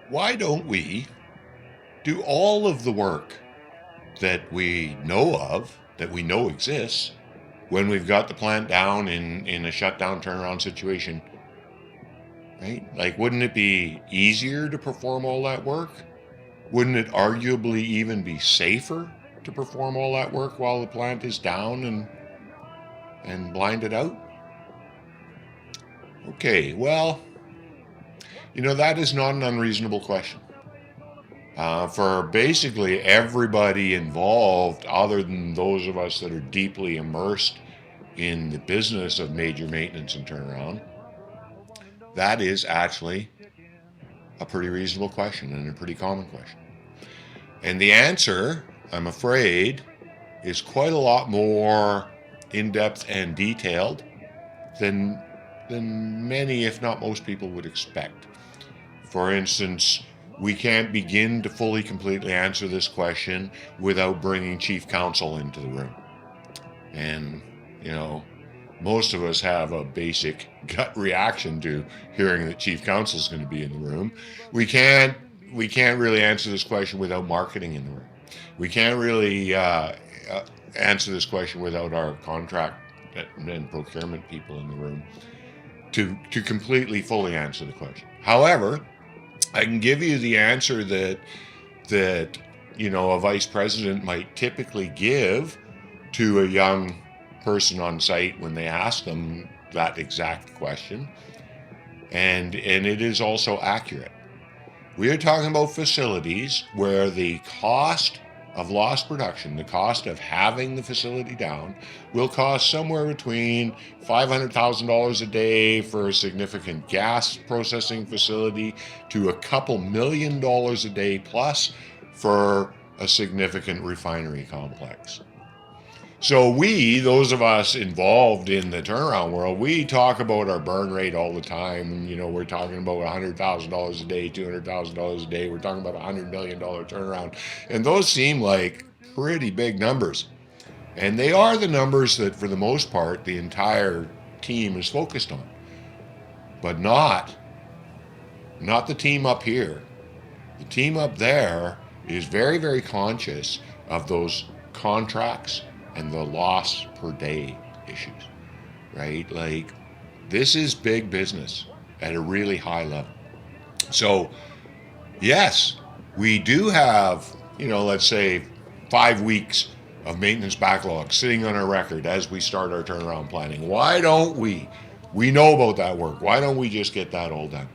Why don't we do all of the work that we know of, that we know exists, when we've got the plant down in a shutdown turnaround situation, right? Like, wouldn't it be easier to perform all that work? Wouldn't it arguably even be safer to perform all that work while the plant is down and blinded out? Okay, well, that is not an unreasonable question. For basically everybody involved, other than those of us that are deeply immersed in the business of major maintenance and turnaround, that is actually a pretty reasonable question and a pretty common question. And the answer, I'm afraid, is quite a lot more in-depth and detailed than many, if not most people, would expect. For instance, we can't begin to fully, completely answer this question without bringing chief counsel into the room. And, most of us have a basic gut reaction to hearing that chief counsel is going to be in the room. We can't really answer this question without marketing in the room. We can't really answer this question without our contract and procurement people in the room to completely, fully answer the question. However, I can give you the answer that a vice president might typically give to a young person on site when they ask them that exact question, and it is also accurate. We are talking about facilities where the cost of lost production, the cost of having the facility down, will cost somewhere between $500,000 a day for a significant gas processing facility to a couple $1 million a day plus for a significant refinery complex. So those of us involved in the turnaround world, we talk about our burn rate all the time. We're talking about $100,000 a day, $200,000 a day. We're talking about a $100 million turnaround. And those seem like pretty big numbers. And they are the numbers that, for the most part, the entire team is focused on. But not the team up here. The team up there is very, very conscious of those contracts and the loss per day issues, right? Like, this is big business at a really high level. So, yes, we do have, let's say 5 weeks of maintenance backlog sitting on our record as we start our turnaround planning. Why don't we know about that work. Why don't we just get that all done?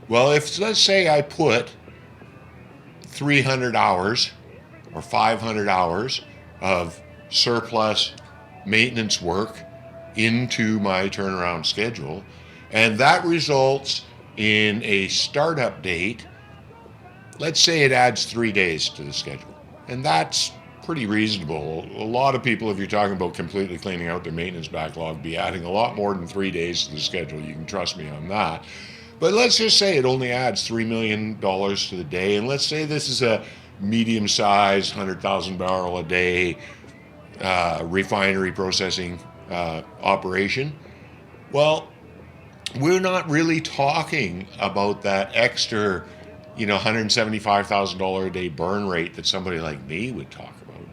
Well, let's say I put 300 hours or 500 hours of surplus maintenance work into my turnaround schedule, and that results in a startup date. Let's say it adds 3 days to the schedule, and that's pretty reasonable. A lot of people, if you're talking about completely cleaning out their maintenance backlog, be adding a lot more than 3 days to the schedule. You can trust me on that. But let's just say it only adds $3 million to the day, and let's say this is a medium-sized 100,000 barrel a day refinery processing operation. Well, we're not really talking about that extra, $175,000 a day burn rate that somebody like me would talk about.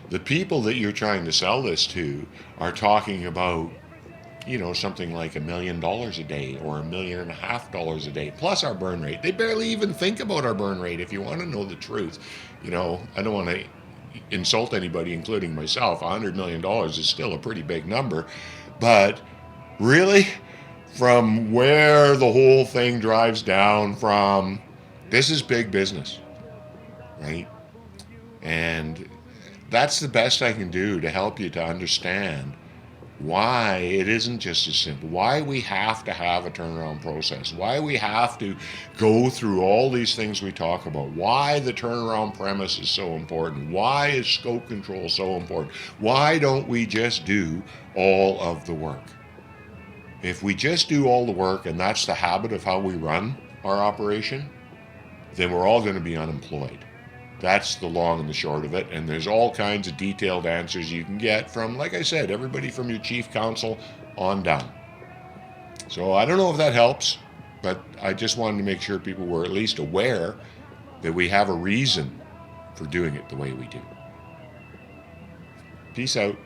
The people that you're trying to sell this to are talking about, something like $1 million a day or $1.5 million a day plus our burn rate. They barely even think about our burn rate. If you want to know the truth, I don't want to insult anybody, including myself. $100 million is still a pretty big number, but really, from where the whole thing drives down from, this is big business, right? And that's the best I can do to help you to understand why it isn't just as simple, why we have to have a turnaround process, why we have to go through all these things we talk about, why the turnaround premise is so important, why is scope control so important, why don't we just do all of the work? If we just do all the work, and that's the habit of how we run our operation, then we're all going to be unemployed. That's the long and the short of it. And there's all kinds of detailed answers you can get from, like I said, everybody from your chief counsel on down. So I don't know if that helps, but I just wanted to make sure people were at least aware that we have a reason for doing it the way we do. Peace out.